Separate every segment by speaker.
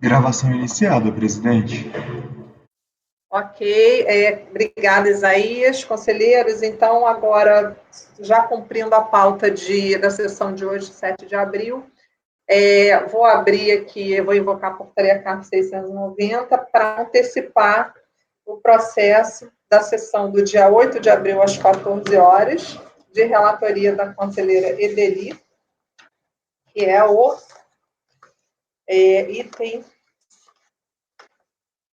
Speaker 1: Gravação iniciada, presidente.
Speaker 2: Ok, obrigada, Isaías. Conselheiros, então, agora, já cumprindo a pauta da sessão de hoje, 7 de abril, vou abrir aqui, vou invocar a portaria CARF 690 para antecipar o processo da sessão do dia 8 de abril, às 14 horas, de relatoria da conselheira Edeli, que é o item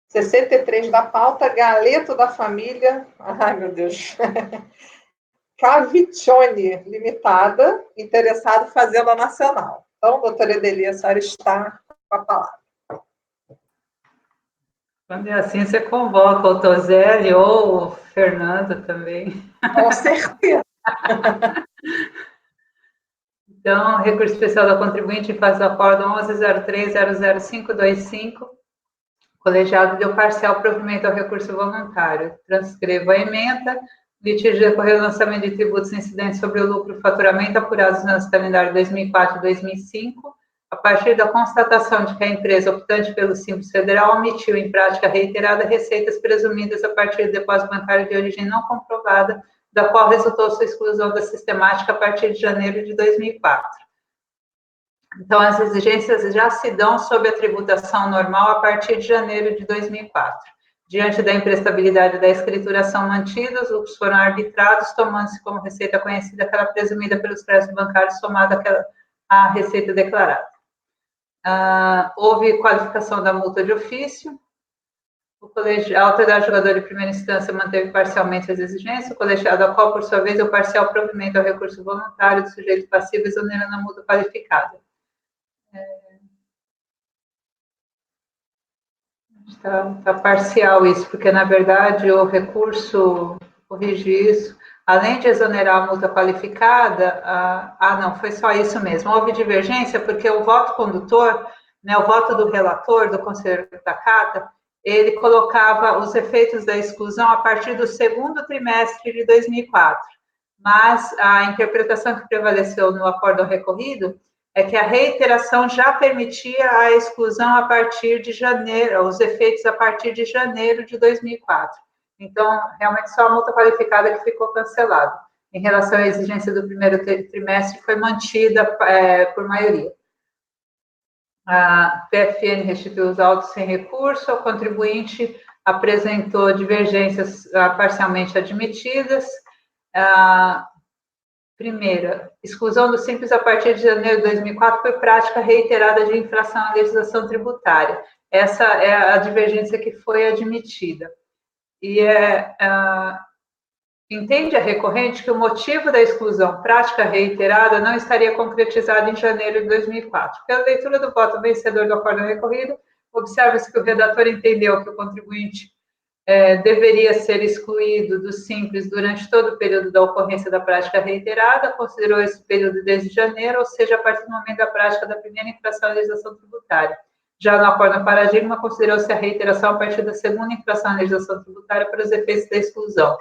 Speaker 2: 63 da pauta, Galeto da Família, ai meu Deus, Caviccione Limitada, interessado em Fazenda Nacional. Então, doutora Edeli, a senhora está com a palavra.
Speaker 3: Quando é assim, você convoca o Tozelli ou o Fernando também.
Speaker 2: Com certeza.
Speaker 3: Então, recurso especial da contribuinte em face do acórdão 11.03.00525, o colegiado deu parcial provimento ao recurso voluntário. Transcrevo a emenda. Litígio decorreu do lançamento de tributos incidentes sobre o lucro e faturamento apurados no ano calendário 2004 e 2005, a partir da constatação de que a empresa optante pelo Simples Federal omitiu em prática reiterada receitas presumidas a partir do depósito bancário de origem não comprovada, da qual resultou sua exclusão da sistemática a partir de janeiro de 2004. Então, as exigências já se dão sob a tributação normal a partir de janeiro de 2004. Diante da imprestabilidade da escrituração mantida, os lucros foram arbitrados, tomando-se como receita conhecida aquela presumida pelos créditos bancários somada à receita declarada. Houve qualificação da multa de ofício. A autoridade julgadora de primeira instância manteve parcialmente as exigências, o colegiado, a qual, por sua vez, deu parcial provimento ao recurso voluntário do sujeito passivo, exonerando a multa qualificada. Está parcial isso, porque, na verdade, o recurso corrige isso. Além de exonerar a multa qualificada, não, foi só isso mesmo. Houve divergência porque o voto condutor, né, o voto do relator, do conselheiro Takata, ele colocava os efeitos da exclusão a partir do segundo trimestre de 2004. Mas a interpretação que prevaleceu no acórdão recorrido é que a reiteração já permitia a exclusão a partir de janeiro, os efeitos a partir de janeiro de 2004. Então, realmente, só a multa qualificada que ficou cancelada. Em relação à exigência do primeiro trimestre, foi mantida por maioria. A PFN restituiu os autos sem recurso, o contribuinte apresentou divergências parcialmente admitidas. Primeira, exclusão do Simples a partir de janeiro de 2004 foi prática reiterada de infração à legislação tributária. Essa é a divergência que foi admitida. E entende a recorrente que o motivo da exclusão prática reiterada não estaria concretizado em janeiro de 2004. Pela leitura do voto vencedor do acórdão recorrido, observa-se que o redator entendeu que o contribuinte deveria ser excluído do Simples durante todo o período da ocorrência da prática reiterada, considerou esse período desde janeiro, ou seja, a partir do momento da prática da primeira infração à legislação tributária. Já no acórdão paradigma, considerou-se a reiteração a partir da segunda infração à legislação tributária para os efeitos da exclusão.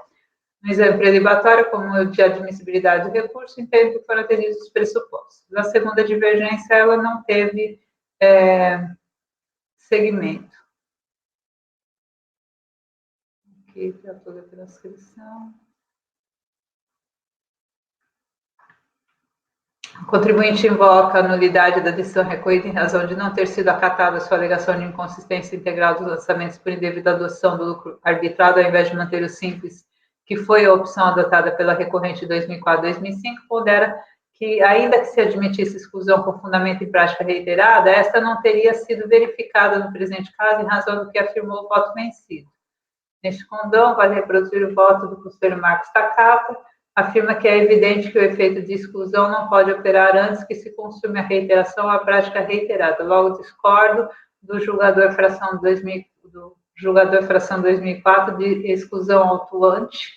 Speaker 3: No exame prelibatório, como de admissibilidade do recurso, entende que foram atendidos os pressupostos. Na segunda divergência, ela não teve segmento. Aqui para toda a transcrição. O contribuinte invoca a nulidade da decisão recorrida em razão de não ter sido acatada a sua alegação de inconsistência integral dos lançamentos por indevida adoção do lucro arbitrado, ao invés de manter o Simples, que foi a opção adotada pela recorrente de 2004-2005, pondera que, ainda que se admitisse exclusão com fundamento em prática reiterada, esta não teria sido verificada no presente caso em razão do que afirmou o voto vencido. Neste condão, vale reproduzir o voto do conselheiro Marcos Takata, afirma que é evidente que o efeito de exclusão não pode operar antes que se consume a reiteração ou a prática reiterada. Logo, discordo do julgador fração 2004 de exclusão autuante,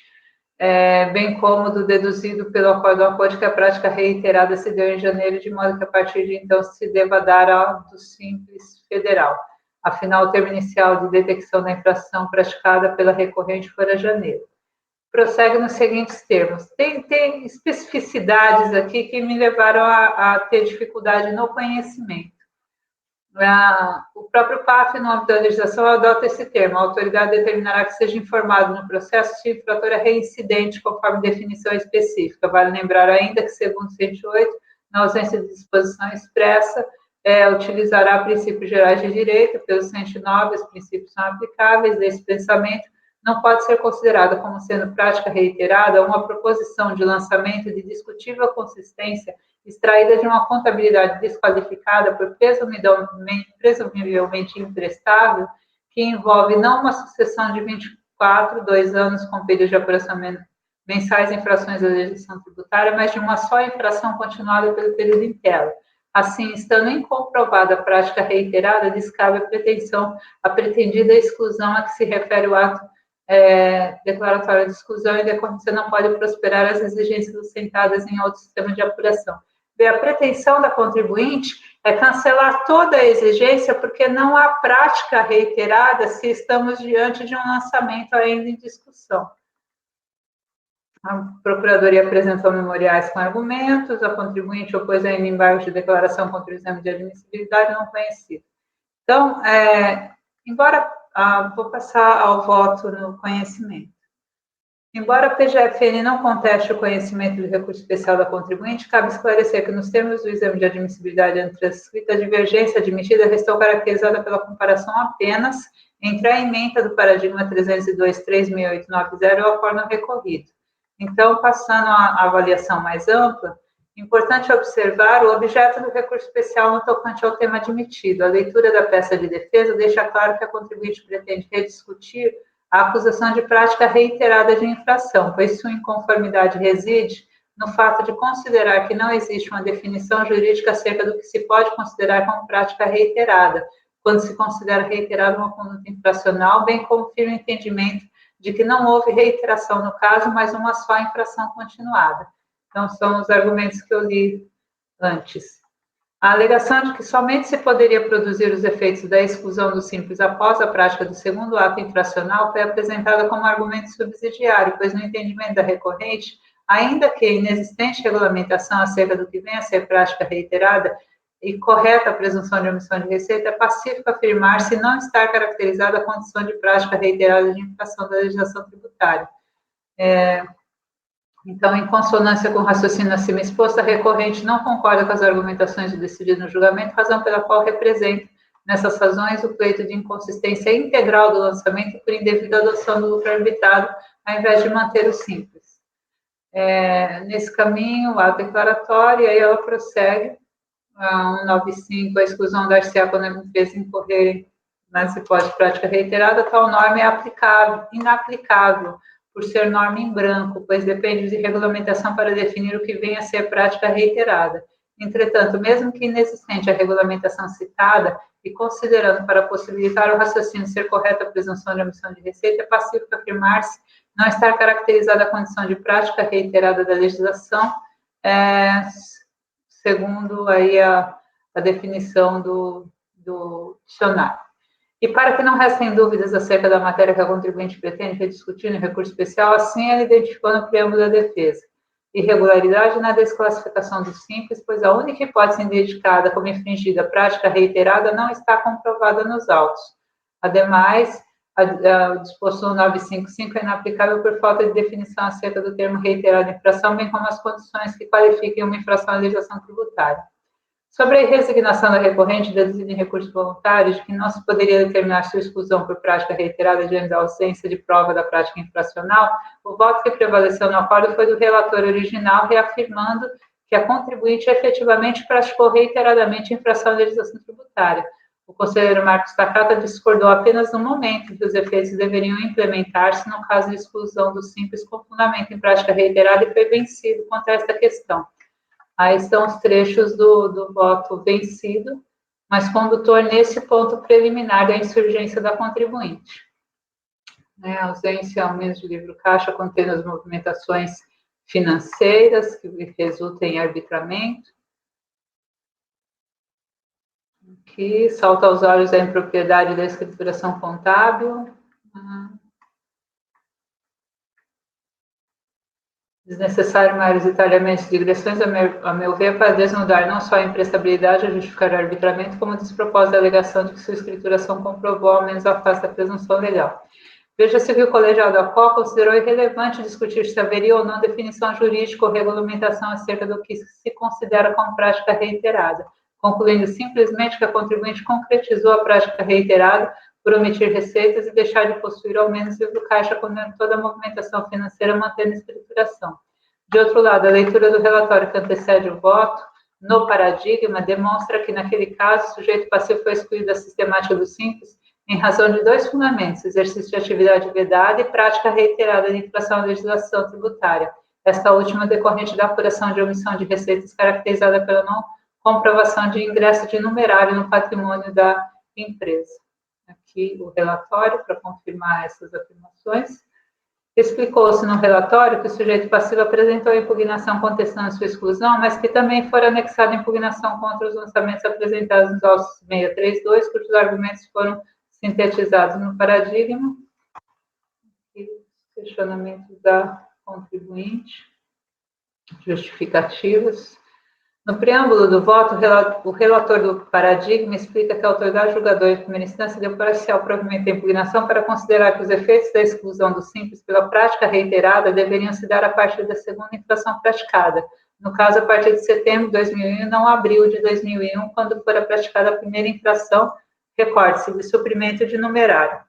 Speaker 3: bem como do deduzido pelo acórdão acordo que a prática reiterada se deu em janeiro, de modo que a partir de então se deva dar ao do Simples Federal. Afinal, o termo inicial de detecção da infração praticada pela recorrente fora janeiro. Prossegue nos seguintes termos. Tem especificidades aqui que me levaram a ter dificuldade no conhecimento. O próprio PAF, no âmbito da legislação, adota esse termo. A autoridade determinará que seja informado no processo se o infrator é reincidente, conforme definição específica. Vale lembrar ainda que, segundo o 108, na ausência de disposição expressa, utilizará princípios gerais de direito. Pelo 109, os princípios são aplicáveis. Desse pensamento, não pode ser considerada como sendo prática reiterada uma proposição de lançamento de discutível consistência extraída de uma contabilidade desqualificada por presumivelmente imprestável, que envolve não uma sucessão de 2 anos com período de apuração mensais em infrações da legislação tributária, mas de uma só infração continuada pelo período em tela. Assim, estando incomprovada a prática reiterada, descabe a pretendida exclusão a que se refere o ato declaratório de exclusão, e decorrência não pode prosperar as exigências assentadas em outro sistema de apuração. A pretensão da contribuinte é cancelar toda a exigência porque não há prática reiterada se estamos diante de um lançamento ainda em discussão. A Procuradoria apresentou memoriais com argumentos, a contribuinte opôs ainda embargos de declaração contra o exame de admissibilidade não conhecido. Então, vou passar ao voto no conhecimento. Embora a PGFN não conteste o conhecimento do recurso especial da contribuinte, cabe esclarecer que, nos termos do exame de admissibilidade antetranscrita, a divergência admitida restou caracterizada pela comparação apenas entre a ementa do paradigma 302.36890 e o acordo recorrido. Então, passando à avaliação mais ampla, importante observar o objeto do recurso especial no tocante ao tema admitido. A leitura da peça de defesa deixa claro que a contribuinte pretende rediscutir a acusação de prática reiterada de infração, pois sua inconformidade reside no fato de considerar que não existe uma definição jurídica acerca do que se pode considerar como prática reiterada, quando se considera reiterada uma conduta infracional, bem como firme entendimento de que não houve reiteração no caso, mas uma só infração continuada. Então, são os argumentos que eu li antes. A alegação de que somente se poderia produzir os efeitos da exclusão do simples após a prática do segundo ato infracional foi apresentada como argumento subsidiário, pois no entendimento da recorrente, ainda que inexistente regulamentação acerca do que vem a ser prática reiterada e correta a presunção de omissão de receita, é pacífico afirmar-se não estar caracterizada a condição de prática reiterada de infração da legislação tributária. Então, em consonância com o raciocínio acima exposto, a recorrente não concorda com as argumentações do decidido no julgamento, razão pela qual representa, nessas razões, o pleito de inconsistência integral do lançamento por indevida adoção do lucro arbitrado, ao invés de manter o simples. Nesse caminho, o ato declaratório, e aí ela prossegue, a 195, a exclusão da RCA quando a empresa incorrer nas hipóteses de prática reiterada, tal norma é inaplicável, por ser norma em branco, pois depende de regulamentação para definir o que vem a ser prática reiterada. Entretanto, mesmo que inexistente a regulamentação citada, e considerando para possibilitar o raciocínio ser correta a presunção de omissão de receita, é pacífico afirmar-se não estar caracterizada a condição de prática reiterada da legislação, segundo aí a definição do dicionário. E para que não restem dúvidas acerca da matéria que a contribuinte pretende rediscutir no recurso especial, assim ela identificou no preâmbulo da defesa irregularidade na desclassificação do simples, pois a única hipótese indicada como infringida prática reiterada não está comprovada nos autos. Ademais, o disposto 955 é inaplicável por falta de definição acerca do termo reiterado infração, bem como as condições que qualifiquem uma infração à legislação tributária. Sobre a resignação da recorrente, deduzida em recurso voluntário, de que não se poderia determinar sua exclusão por prática reiterada diante da ausência de prova da prática infracional, o voto que prevaleceu no acordo foi do relator original, reafirmando que a contribuinte efetivamente praticou reiteradamente infração à legislação tributária. O conselheiro Marcos Takata discordou apenas no momento em que os efeitos deveriam implementar-se no caso de exclusão do simples com fundamento em prática reiterada e foi vencido contra esta questão. Aí estão os trechos do voto vencido, mas condutor nesse ponto preliminar da insurgência da contribuinte. A ausência, ao menos de livro caixa, contendo as movimentações financeiras que resultem em arbitramento. Aqui, salta aos olhos a impropriedade da escrituração contábil. Desnecessário maiores detalhamentos e digressões, a meu ver, para desnudar não só a imprestabilidade a justificar o arbitramento, como o despropósito da alegação de que sua escrituração comprovou ao menos a face da presunção legal. Veja-se que o colegiado da COA considerou irrelevante discutir se haveria ou não definição jurídica ou regulamentação acerca do que se considera como prática reiterada, concluindo simplesmente que a contribuinte concretizou a prática reiterada por omitir receitas e deixar de possuir ao menos livro caixa quando toda a movimentação financeira mantendo a escrituração. De outro lado, a leitura do relatório que antecede o voto, no paradigma, demonstra que, naquele caso, o sujeito passivo foi excluído da sistemática do Simples em razão de dois fundamentos: exercício de atividade vedada e prática reiterada de infração à legislação tributária, esta última decorrente da apuração de omissão de receitas caracterizada pela não comprovação de ingresso de numerário no patrimônio da empresa. Aqui o relatório para confirmar essas afirmações. Explicou-se no relatório que o sujeito passivo apresentou a impugnação contestando sua exclusão, mas que também fora anexada a impugnação contra os lançamentos apresentados nos autos 632, cujos argumentos foram sintetizados no paradigma. E questionamentos da contribuinte, justificativos. No preâmbulo do voto, o relator do paradigma explica que a autoridade julgadora de primeira instância deu parcial provimento à impugnação para considerar que os efeitos da exclusão do simples pela prática reiterada deveriam se dar a partir da segunda infração praticada, no caso, a partir de setembro de 2001 e não abril de 2001, quando fora praticada a primeira infração, recorde-se, de suprimento de numerário.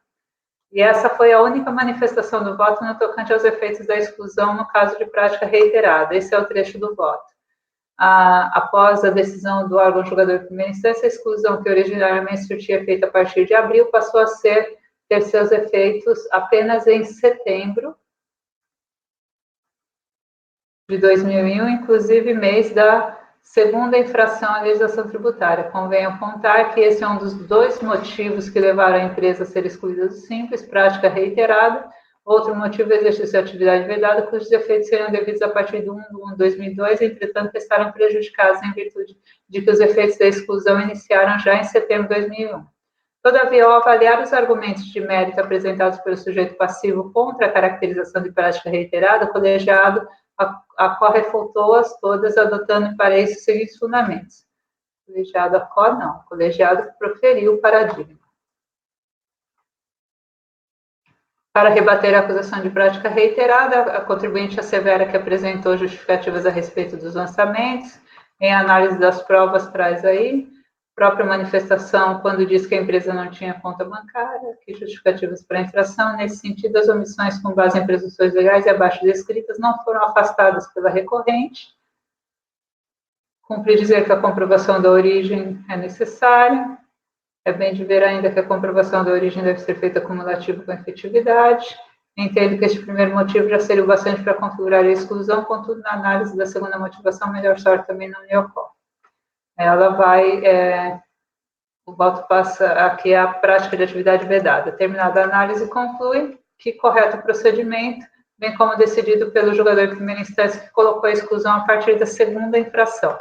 Speaker 3: E essa foi a única manifestação do voto no tocante aos efeitos da exclusão no caso de prática reiterada. Esse é o trecho do voto. Após a decisão do órgão julgador de primeira instância, a exclusão que originariamente surtia efeito a partir de abril passou a ter seus efeitos apenas em setembro de 2001, inclusive mês da segunda infração à legislação tributária. Convém apontar que esse é um dos dois motivos que levaram a empresa a ser excluída do Simples, prática reiterada. Outro motivo é o exercício de atividade vedada, cujos efeitos seriam devidos a partir de 1 de 1 de 2002, entretanto, restaram prejudicados em virtude de que os efeitos da exclusão iniciaram já em setembro de 2001. Todavia, ao avaliar os argumentos de mérito apresentados pelo sujeito passivo contra a caracterização de prática reiterada, o colegiado refutou-as todas, adotando para isso os seguintes fundamentos. O colegiado não, o colegiado proferiu o paradigma. Para rebater a acusação de prática reiterada, a contribuinte assevera que apresentou justificativas a respeito dos lançamentos, em análise das provas traz aí, própria manifestação quando diz que a empresa não tinha conta bancária, que justificativas para a infração, nesse sentido, as omissões com base em presunções legais e abaixo descritas não foram afastadas pela recorrente. Cumpre dizer que a comprovação da origem é necessária. É bem de ver ainda que a comprovação da origem deve ser feita cumulativa com efetividade. Entendo que este primeiro motivo já seria o bastante para configurar a exclusão, contudo, na análise da segunda motivação, melhor sorte também não lhe ocorre. Ela vai, o voto passa aqui a prática de atividade vedada. Terminada a análise, conclui que correto o procedimento, bem como decidido pelo julgador de primeira instância que colocou a exclusão a partir da segunda infração.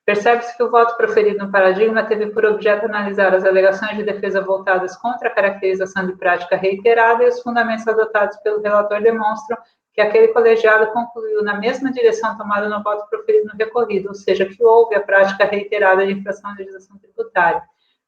Speaker 3: Percebe-se que o voto proferido no paradigma teve por objeto analisar as alegações de defesa voltadas contra a caracterização de prática reiterada e os fundamentos adotados pelo relator demonstram que aquele colegiado concluiu na mesma direção tomada no voto proferido no recorrido, ou seja, que houve a prática reiterada de infração à legislação tributária.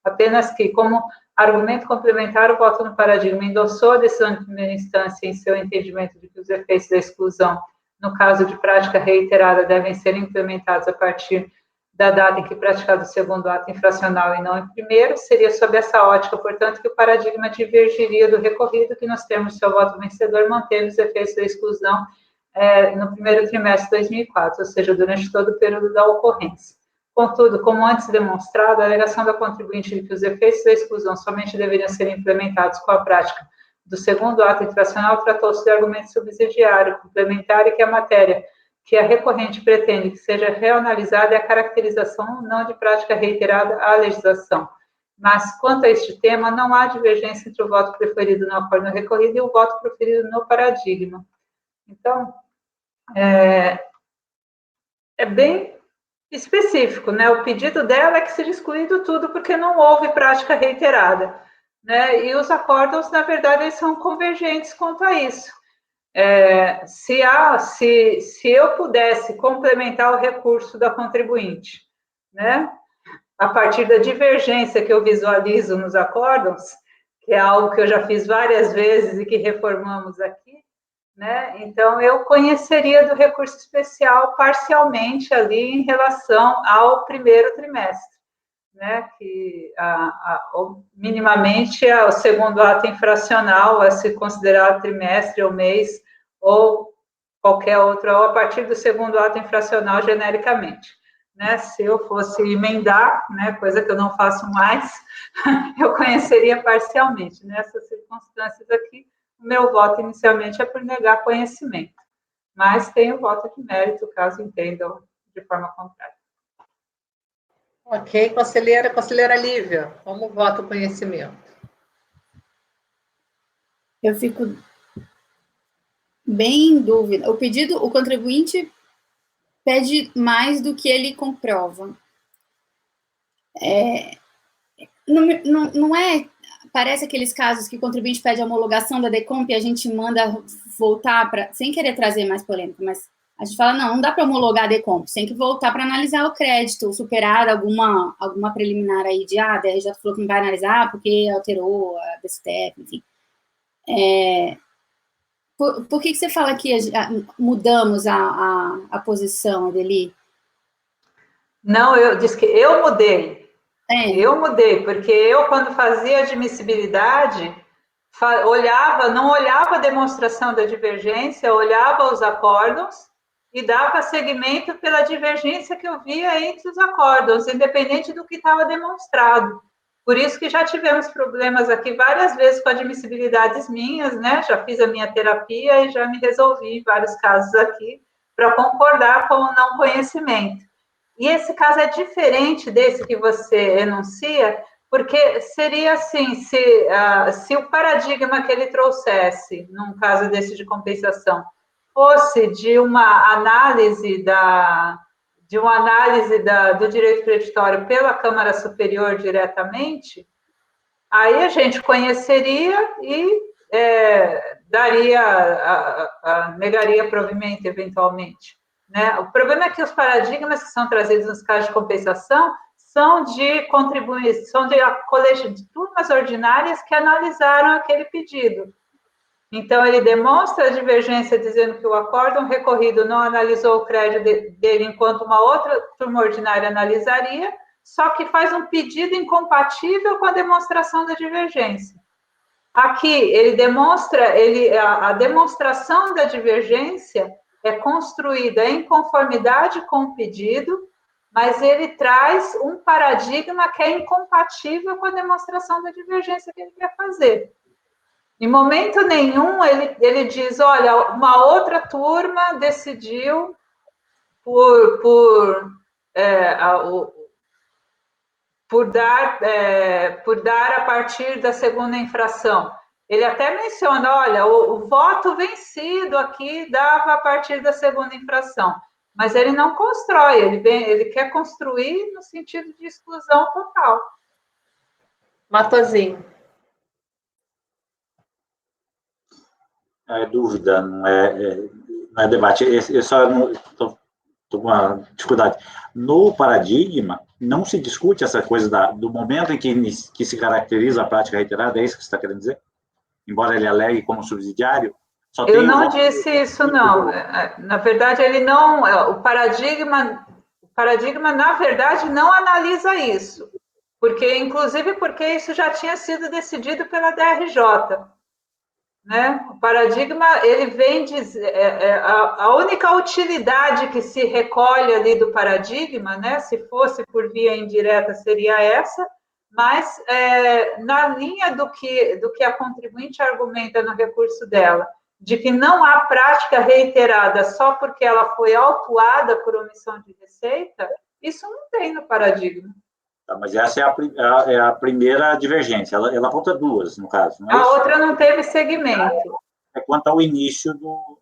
Speaker 3: Apenas que, como argumento complementar, o voto no paradigma endossou a decisão de primeira instância em seu entendimento de que os efeitos da exclusão, no caso de prática reiterada, devem ser implementados a partir da data em que praticado o segundo ato infracional e não em primeiro, seria sob essa ótica, portanto, que o paradigma divergiria do recorrido, que nos termos do seu voto vencedor manteve os efeitos da exclusão no primeiro trimestre de 2004, ou seja, durante todo o período da ocorrência. Contudo, como antes demonstrado, a alegação da contribuinte de que os efeitos da exclusão somente deveriam ser implementados com a prática do segundo ato infracional tratou-se de argumento subsidiário, complementar e que a matéria que a recorrente pretende que seja reanalisada é a caracterização não de prática reiterada à legislação. Mas, quanto a este tema, não há divergência entre o voto preferido no acordo no recorrido e o voto preferido no paradigma. Então, é bem específico, né? O pedido dela é que seja excluído tudo porque não houve prática reiterada, né? E os acordos, na verdade, eles são convergentes quanto a isso. se eu pudesse complementar o recurso da contribuinte, né, a partir da divergência que eu visualizo nos acórdãos, que é algo que eu já fiz várias vezes e que reformamos aqui, né, então eu conheceria do recurso especial parcialmente ali em relação ao primeiro trimestre, né, que minimamente o segundo ato infracional a se considerar trimestre ou mês, ou qualquer outro, ou a partir do segundo ato infracional genericamente. Né, se eu fosse emendar, né, coisa que eu não faço mais, eu conheceria parcialmente. Nessas circunstâncias aqui, o meu voto inicialmente é por negar conhecimento, mas tem o voto de mérito, caso entendam de forma contrária.
Speaker 2: Ok, conselheira Lívia, como vota o conhecimento?
Speaker 4: Eu fico bem em dúvida. O contribuinte pede mais do que ele comprova. Não é, parece aqueles casos que o contribuinte pede a homologação da DECOMP e a gente manda voltar para, sem querer trazer mais polêmica, mas a gente fala, não dá para homologar a DECOMP, tem que voltar para analisar o crédito, superar alguma preliminar aí de, a DRJ falou que não vai analisar porque alterou a DSTEP, enfim. Por que você fala que mudamos a posição, Adeli?
Speaker 3: Não, eu disse que eu mudei. Eu mudei, porque eu, quando fazia admissibilidade, não olhava a demonstração da divergência, olhava os acórdãos e dava seguimento pela divergência que eu via entre os acórdãos, independente do que estava demonstrado. Por isso que já tivemos problemas aqui várias vezes com admissibilidades minhas, né? Já fiz a minha terapia e já me resolvi em vários casos aqui para concordar com o não conhecimento. E esse caso é diferente desse que você enuncia, porque seria assim, se o paradigma que ele trouxesse, num caso desse de compensação, fosse de uma análise do direito creditório pela Câmara Superior diretamente, aí a gente conheceria e negaria provimento eventualmente. Né? O problema é que os paradigmas que são trazidos nos casos de compensação são de contribuição de turmas ordinárias que analisaram aquele pedido. Então, ele demonstra a divergência dizendo que o acórdão recorrido não analisou o crédito dele enquanto uma outra turma ordinária analisaria, só que faz um pedido incompatível com a demonstração da divergência. Aqui, ele demonstra, a demonstração da divergência é construída em conformidade com o pedido, mas ele traz um paradigma que é incompatível com a demonstração da divergência que ele quer fazer. Em momento nenhum, ele diz, olha, uma outra turma decidiu por dar a partir da segunda infração. Ele até menciona, olha, o voto vencido aqui dava a partir da segunda infração, mas ele não constrói, ele quer construir no sentido de exclusão total.
Speaker 2: Matosinho.
Speaker 5: É dúvida, não é debate. Eu só estou com uma dificuldade. No paradigma, não se discute essa coisa do momento em que se caracteriza a prática reiterada, é isso que você está querendo dizer? Embora ele alegue como subsidiário,
Speaker 3: eu não disse isso, não. Na verdade, ele não... O paradigma, na verdade, não analisa isso. Inclusive porque isso já tinha sido decidido pela DRJ. Né? O paradigma, ele vem dizer... a única utilidade que se recolhe ali do paradigma, né? Se fosse por via indireta, seria essa, mas na linha do que a contribuinte argumenta no recurso dela, de que não há prática reiterada só porque ela foi autuada por omissão de receita, isso não tem no paradigma.
Speaker 5: Tá, mas essa é a primeira divergência, ela aponta duas, no caso. Não é
Speaker 3: a
Speaker 5: isso?
Speaker 3: Outra não teve segmento.
Speaker 5: É quanto ao início do...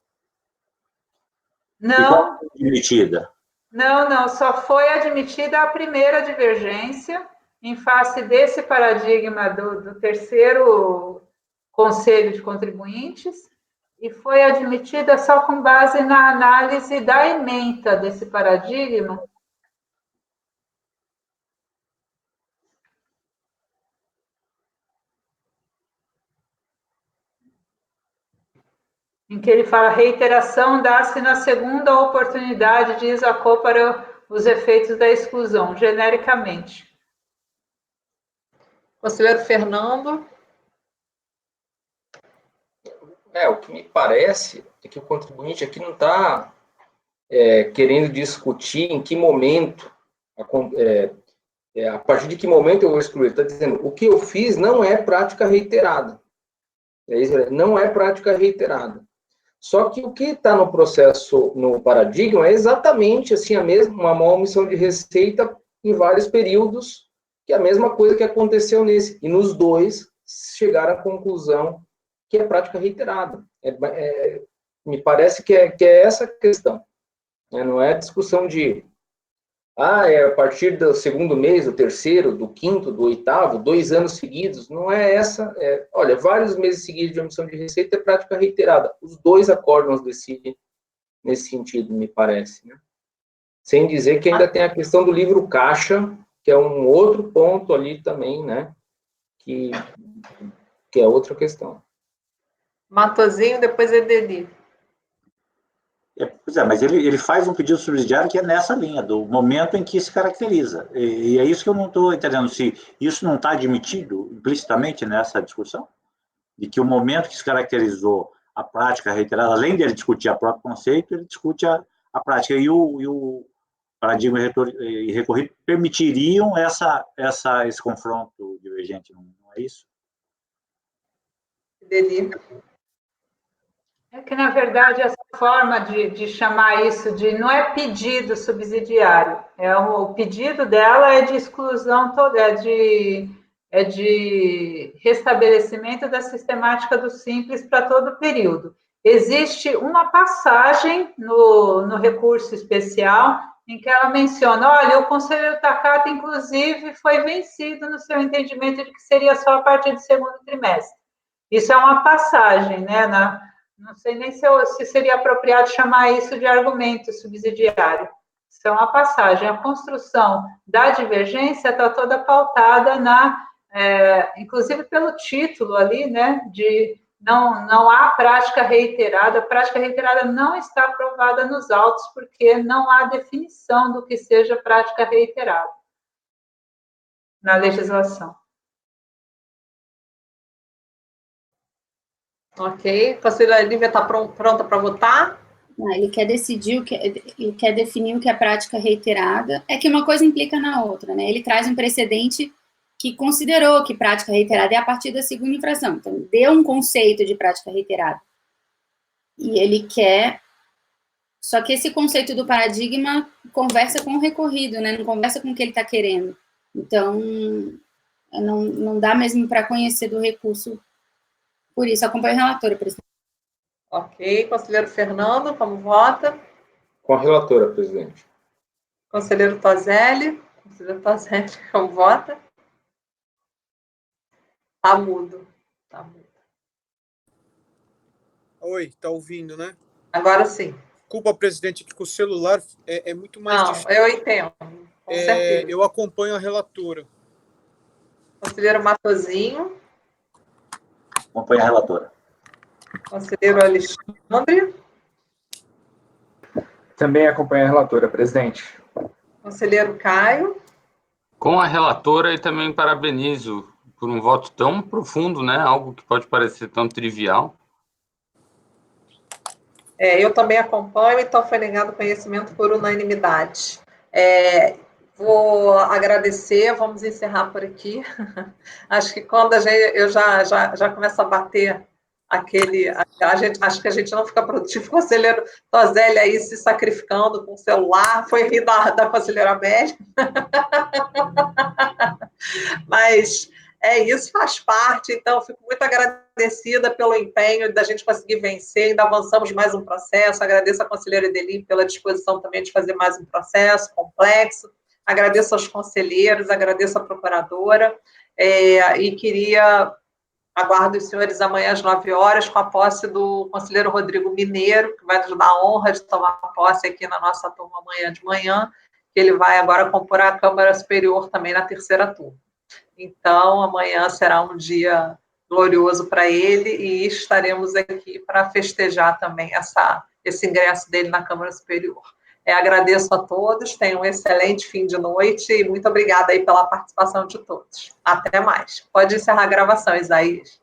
Speaker 3: Não.
Speaker 5: Admitida.
Speaker 3: Não, só foi admitida a primeira divergência, em face desse paradigma do terceiro Conselho de Contribuintes, e foi admitida só com base na análise da ementa desse paradigma. Em que ele fala reiteração dá-se na segunda oportunidade de Isacô para os efeitos da exclusão, genericamente.
Speaker 2: Conselheiro Fernando.
Speaker 6: O que me parece é que o contribuinte aqui não está querendo discutir em que momento, a partir de que momento eu vou excluir. Está dizendo, o que eu fiz não é prática reiterada. Não é prática reiterada. Só que o que está no processo, no paradigma, é exatamente assim, uma má omissão de receita em vários períodos, que é a mesma coisa que aconteceu nesse. E nos dois chegaram à conclusão que é prática reiterada. Me parece que é essa a questão. Não é discussão de a partir do segundo mês, do terceiro, do quinto, do oitavo, 2 anos seguidos. Não é essa. Olha, vários meses seguidos de omissão de receita é prática reiterada. Os dois acórdãos decidem nesse sentido, me parece. Né? Sem dizer que ainda tem a questão do livro caixa, que é um outro ponto ali também, né? Que é outra questão.
Speaker 2: Matosinho, depois Edeli.
Speaker 5: Pois é, mas ele faz um pedido subsidiário que é nessa linha, do momento em que se caracteriza. E é isso que eu não estou entendendo, se isso não está admitido implicitamente nessa discussão, de que o momento que se caracterizou a prática reiterada, além de ele discutir o próprio conceito, ele discute a prática. E o paradigma e recorrido permitiriam esse confronto divergente, não é isso?
Speaker 2: Edeli.
Speaker 3: É que, na verdade, essa forma de chamar isso de não é pedido subsidiário, o pedido dela é de exclusão, é de restabelecimento da sistemática do simples para todo o período. Existe uma passagem no recurso especial em que ela menciona, olha, o conselheiro Takata, inclusive, foi vencido no seu entendimento de que seria só a partir do segundo trimestre. Isso é uma passagem, né, não sei nem se seria apropriado chamar isso de argumento subsidiário. Isso é uma passagem. A construção da divergência está toda pautada inclusive pelo título ali, né, de não há prática reiterada. A prática reiterada não está aprovada nos autos, porque não há definição do que seja prática reiterada na legislação.
Speaker 2: Ok. Conselheira Lívia está pronta para votar?
Speaker 4: Ele quer decidir ele quer definir o que é prática reiterada. É que uma coisa implica na outra, né? Ele traz um precedente que considerou que prática reiterada é a partir da segunda infração. Então, deu um conceito de prática reiterada. E ele quer... Só que esse conceito do paradigma conversa com o recorrido, né? Não conversa com o que ele está querendo. Então, não dá mesmo para conhecer do recurso. Por isso, acompanho a relatora, presidente.
Speaker 2: Ok. Conselheiro Fernando, como vota?
Speaker 6: Com a relatora, presidente.
Speaker 2: Conselheiro Toselli. Conselheiro Toselli, como vota? Está mudo. Tá mudo.
Speaker 7: Oi, tá ouvindo, né?
Speaker 2: Agora sim.
Speaker 7: Desculpa, presidente, que com o celular é muito mais difícil.
Speaker 2: Eu entendo. Com certeza.
Speaker 7: Eu acompanho a relatora.
Speaker 2: Conselheiro Matosinho.
Speaker 5: Acompanha a relatora.
Speaker 2: Conselheiro Alexandre.
Speaker 8: Também acompanha a relatora, presidente.
Speaker 2: Conselheiro Caio.
Speaker 9: Com a relatora, e também parabenizo por um voto tão profundo, né? Algo que pode parecer tão trivial.
Speaker 2: Eu também acompanho, então foi negado conhecimento por unanimidade. Vou agradecer, vamos encerrar por aqui. Acho que quando eu já começo a bater acho que a gente não fica produtivo. O conselheiro Toselli aí se sacrificando com o celular, foi rir da conselheira Amélia. Mas isso, faz parte, então fico muito agradecida pelo empenho da gente conseguir vencer, ainda avançamos mais um processo, agradeço a conselheira Edeli pela disposição também de fazer mais um processo complexo, agradeço aos conselheiros, agradeço à procuradora, e queria Aguardo os senhores amanhã às 9 horas, com a posse do conselheiro Rodrigo Mineiro, que vai nos dar a honra de tomar posse aqui na nossa turma amanhã de manhã, que ele vai agora compor a Câmara Superior também na terceira turma. Então, amanhã será um dia glorioso para ele e estaremos aqui para festejar também esse ingresso dele na Câmara Superior. Agradeço a todos, tenham um excelente fim de noite e muito obrigada aí pela participação de todos. Até mais. Pode encerrar a gravação, Isaías.